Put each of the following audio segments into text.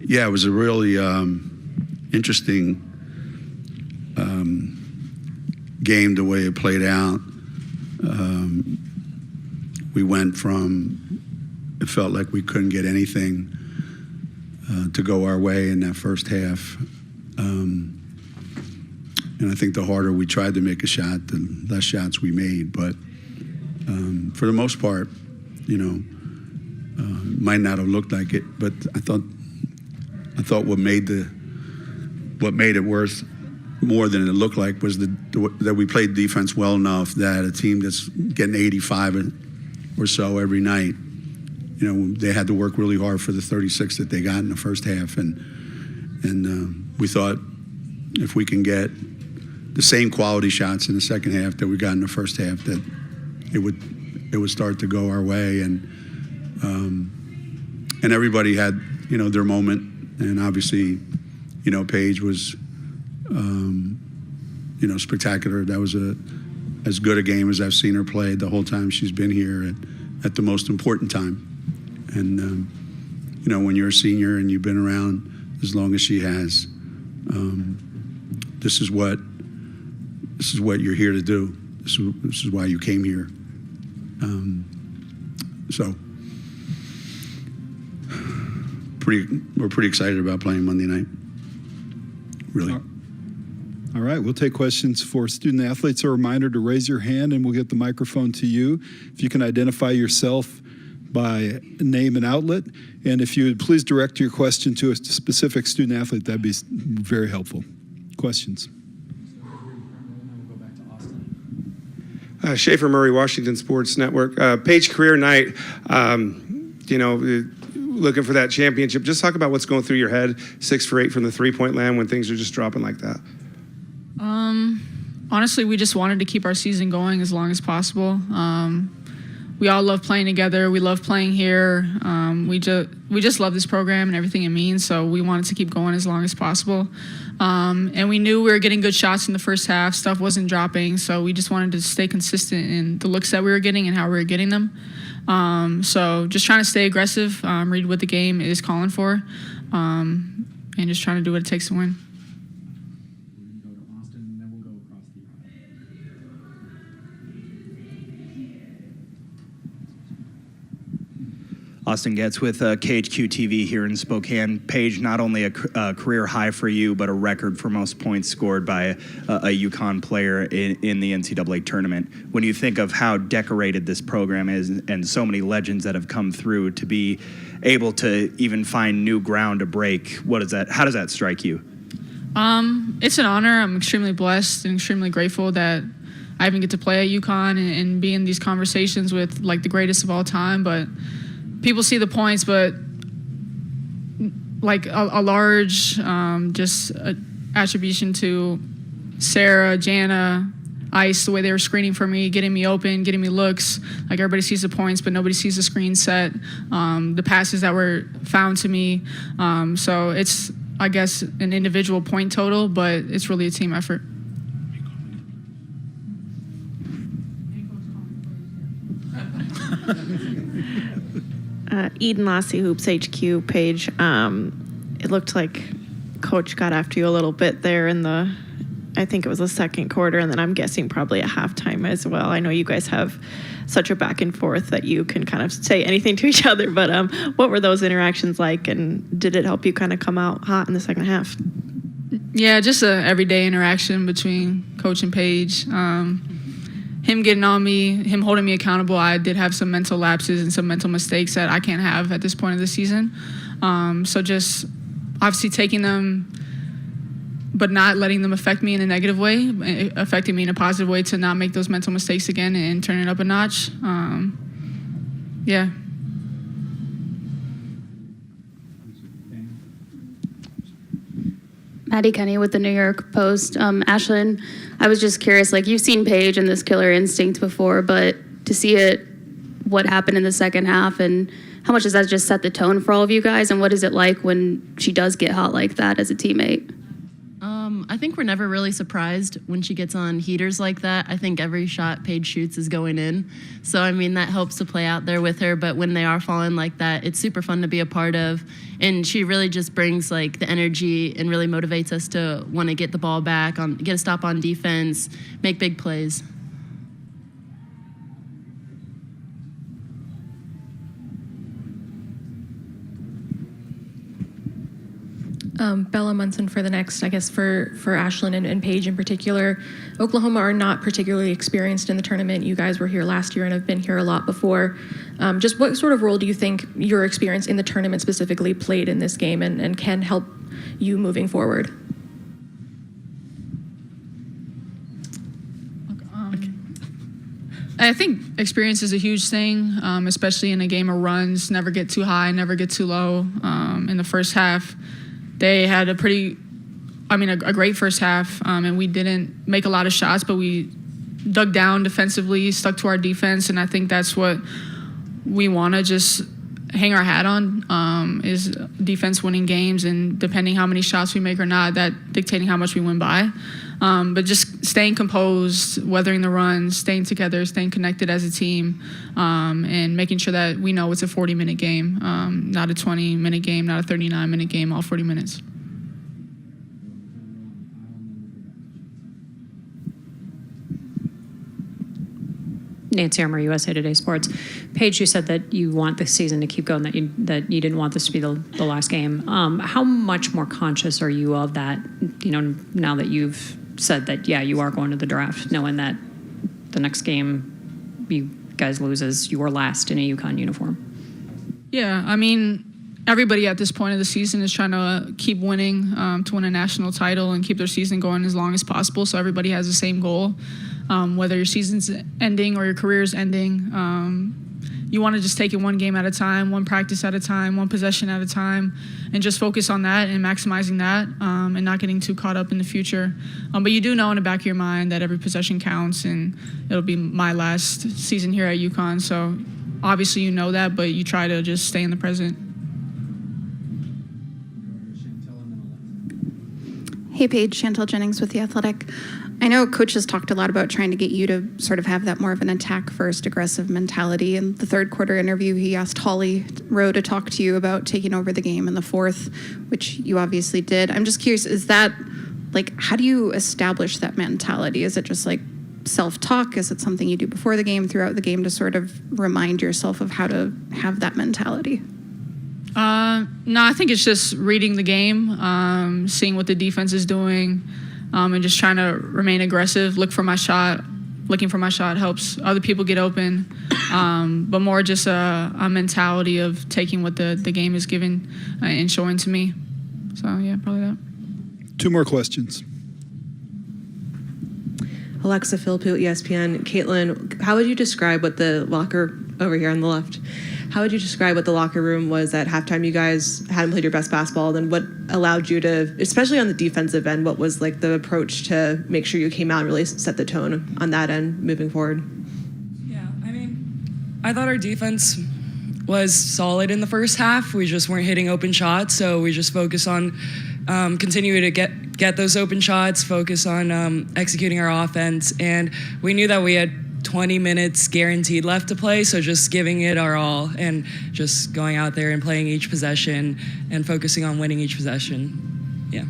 Yeah, it was a really interesting game, the way it played out. We went from, it felt like we couldn't get anything to go our way in that first half. And I think the harder we tried to make a shot, the less shots we made. But for the most part, might not have looked like it, but I thought what made it worth more than it looked like was that we played defense well enough that a team that's getting 85 or so every night, they had to work really hard for the 36 that they got in the first half, and we thought if we can get the same quality shots in the second half that we got in the first half, that it would start to go our way, and everybody had their moment, and obviously Paige was spectacular. That was as good a game as I've seen her play the whole time she's been here at the most important time. And when you're a senior and you've been around as long as she has, this is what you're here to do. This is why you came here. So we're pretty excited about playing Monday night. Really. All right, we'll take questions for student athletes. A reminder to raise your hand and we'll get the microphone to you. If you can identify yourself by name and outlet, and if you would please direct your question to a specific student athlete, that'd be very helpful. Questions? Schaefer Murray, Washington Sports Network. Paige, career night, looking for that championship. Just talk about what's going through your head, 6 for 8 from the three-point land when things are just dropping like that. Honestly, we just wanted to keep our season going as long as possible. We all love playing together. We love playing here. We just love this program and everything it means, so we wanted to keep going as long as possible. And we knew we were getting good shots in the first half. Stuff wasn't dropping, so we just wanted to stay consistent in the looks that we were getting and how we were getting them. So just trying to stay aggressive, read what the game is calling for, and just trying to do what it takes to win. Austin Getz with KHQ TV here in Spokane. Paige, not only a career high for you, but a record for most points scored by a UConn player in the NCAA tournament. When you think of how decorated this program is and so many legends that have come through, to be able to even find new ground to break, how does that strike you? It's an honor. I'm extremely blessed and extremely grateful that I even get to play at UConn and be in these conversations with the greatest of all time. But people see the points, but a large attribution to Sarah, Jana, Ice, the way they were screening for me, getting me open, getting me looks. Everybody sees the points, but nobody sees the screen set, the passes that were found to me. So it's, I guess, an individual point total, but it's really a team effort. Eden Lassie, Hoops HQ, Paige. It looked like Coach got after you a little bit there in I think it was the second quarter, and then I'm guessing probably at halftime as well. I know you guys have such a back and forth that you can kind of say anything to each other, but what were those interactions like, and did it help you kind of come out hot in the second half? Yeah, just a everyday interaction between Coach and Paige. Him getting on me, him holding me accountable. I did have some mental lapses and some mental mistakes that I can't have at this point of the season. So just obviously taking them, but not letting them affect me in a negative way, affecting me in a positive way to not make those mental mistakes again and turn it up a notch. Yeah. Maddie Kenny with the New York Post. Ashlynn, I was just curious, you've seen Paige and this killer instinct before, but to see what happened in the second half, and how much does that just set the tone for all of you guys, and what is it like when she does get hot like that as a teammate? I think we're never really surprised when she gets on heaters like that. I think every shot Paige shoots is going in. So, I mean, that helps to play out there with her. But when they are falling like that, it's super fun to be a part of. And she really just brings, like, the energy and really motivates us to want to get the ball back, get a stop on defense, make big plays. Bella Munson for the next, I guess, for Ashlynn and Paige in particular. Oklahoma are not particularly experienced in the tournament. You guys were here last year and have been here a lot before. Just what sort of role do you think your experience in the tournament specifically played in this game and can help you moving forward? I think experience is a huge thing, especially in a game of runs. Never get too high, never get too low. In the first half, they had a great first half, and we didn't make a lot of shots, but we dug down defensively, stuck to our defense, and I think that's what we want to just hang our hat on, is defense winning games, and depending how many shots we make or not, that dictating how much we win by. But just staying composed, weathering the runs, staying together, staying connected as a team, and making sure that we know it's a 40-minute game, not a 20-minute game, not a 39-minute game, all 40 minutes. Nancy Armour, USA Today Sports. Paige, you said that you want the season to keep going, that you didn't want this to be the last game. How much more conscious are you of that, now that you've said that, yeah, you are going to the draft, knowing that the next game you guys lose is your last in a UConn uniform? Yeah, I mean, everybody at this point of the season is trying to keep winning, to win a national title and keep their season going as long as possible, so everybody has the same goal. Whether your season's ending or your career's ending, you want to just take it one game at a time, one practice at a time, one possession at a time, and just focus on that and maximizing that, and not getting too caught up in the future. But you do know in the back of your mind that every possession counts, and it'll be my last season here at UConn. So obviously you know that, but you try to just stay in the present. Hey, Paige, Chantel Jennings with The Athletic. I know Coach has talked a lot about trying to get you to sort of have that more of an attack-first, aggressive mentality. In the third quarter interview, he asked Holly Rowe to talk to you about taking over the game in the fourth, which you obviously did. I'm just curious, is that, how do you establish that mentality? Is it just self-talk? Is it something you do before the game, throughout the game, to sort of remind yourself of how to have that mentality? No, I think it's just reading the game, seeing what the defense is doing, and just trying to remain aggressive, looking for my shot helps other people get open, but more just a mentality of taking what the game is given and showing to me. So, yeah, probably that. Two more questions. Alexa Philippou, ESPN. Kaitlyn, how would you describe what the locker over here on the left? How would you describe what the locker room was at halftime? You guys hadn't played your best basketball. Then what allowed you to, especially on the defensive end, what was the approach to make sure you came out and really set the tone on that end moving forward? Yeah, I mean, I thought our defense was solid in the first half. We just weren't hitting open shots, so we just focused on continuing to get those open shots, focus on executing our offense, and we knew that we had 20 minutes guaranteed left to play, so just giving it our all and just going out there and playing each possession and focusing on winning each possession. Yeah.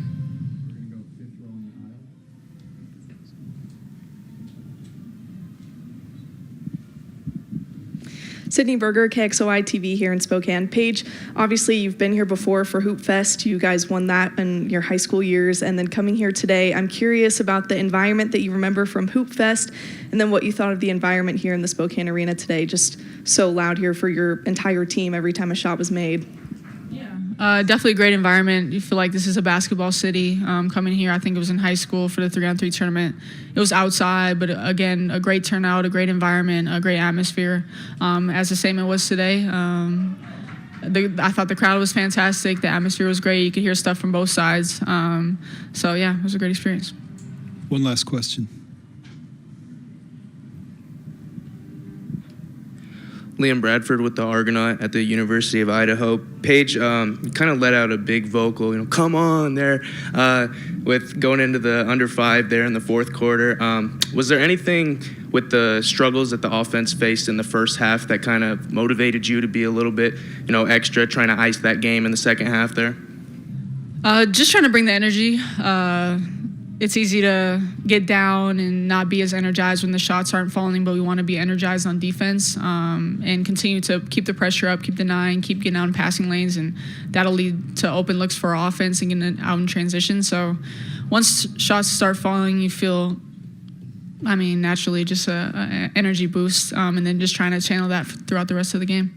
Sydney Berger, KXOI TV here in Spokane. Paige, obviously you've been here before for Hoop Fest. You guys won that in your high school years, and then coming here today, I'm curious about the environment that you remember from Hoop Fest, and then what you thought of the environment here in the Spokane Arena today. Just so loud here for your entire team every time a shot was made. Definitely a great environment. You feel like this is a basketball city. Coming here, I think it was in high school for the 3-on-3 tournament. It was outside, but again, a great turnout, a great environment, a great atmosphere. As the same it was today. I thought the crowd was fantastic. The atmosphere was great. You could hear stuff from both sides. So yeah, it was a great experience. One last question. Liam Bradford with the Argonaut at the University of Idaho. Paige kind of let out a big vocal, come on there, with going into the under 5 there in the fourth quarter. Was there anything with the struggles that the offense faced in the first half that kind of motivated you to be a little bit, extra, trying to ice that game in the second half there? Just trying to bring the energy. It's easy to get down and not be as energized when the shots aren't falling, but we want to be energized on defense and continue to keep the pressure up, keep denying, keep getting out in passing lanes, and that'll lead to open looks for our offense and getting out in transition. So once shots start falling, you feel, naturally just a energy boost, and then just trying to channel that throughout the rest of the game.